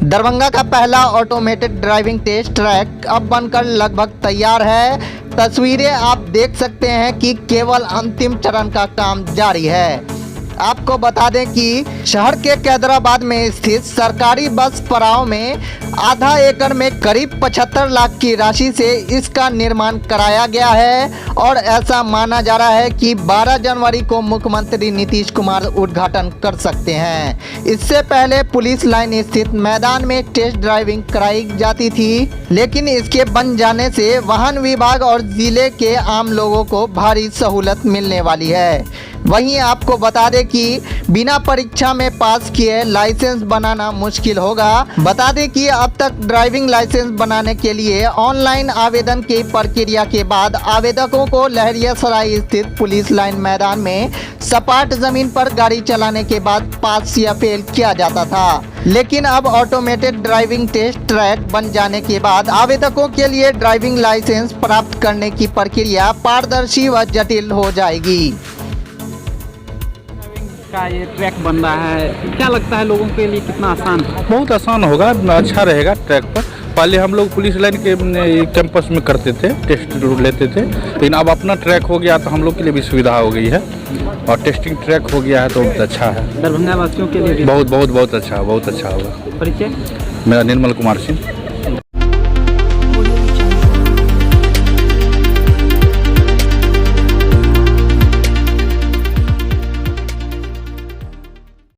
दरभंगा का पहला automated driving test track अब बनकर लगभग तैयार है। तस्वीरें आप देख सकते हैं कि केवल अंतिम चरण का काम जारी है। आपको बता दें कि शहर के कैदराबाद में स्थित सरकारी बस पड़ाव में आधा एकड़ में करीब 75 लाख की राशि से इसका निर्माण कराया गया है और ऐसा माना जा रहा है कि 12 जनवरी को मुख्यमंत्री नीतीश कुमार उद्घाटन कर सकते हैं। इससे पहले पुलिस लाइन स्थित मैदान में टेस्ट ड्राइविंग कराई जाती थी, लेकिन इसके बन जाने से वाहन विभाग और जिले के आम लोगों को भारी सहूलत मिलने वाली है। वहीं आपको बता दें कि बिना परीक्षा में पास किए लाइसेंस बनाना मुश्किल होगा। बता दें कि अब तक ड्राइविंग लाइसेंस बनाने के लिए ऑनलाइन आवेदन की प्रक्रिया के बाद आवेदकों को लहरियासराय स्थित पुलिस लाइन मैदान में सपाट जमीन पर गाड़ी चलाने के बाद पास या फेल किया जाता था, लेकिन अब ऑटोमेटेड ड्राइविंग टेस्ट ट्रैक बन जाने के बाद आवेदकों के लिए ड्राइविंग लाइसेंस प्राप्त करने की प्रक्रिया पारदर्शी व जटिल हो जाएगी। का ये ट्रैक बन रहा है, क्या लगता है लोगों के लिए कितना आसान है? बहुत आसान होगा, अच्छा रहेगा ट्रैक पर। पहले हम लोग पुलिस लाइन के कैंपस में करते थे, टेस्ट लेते थे, लेकिन अब अपना ट्रैक हो गया तो हम लोग के लिए भी सुविधा हो गई है और टेस्टिंग ट्रैक हो गया है तो बहुत अच्छा है। दरभंगा वासियों के लिए भी बहुत अच्छा होगा। परिचय? मेरा निर्मल कुमार सिंह।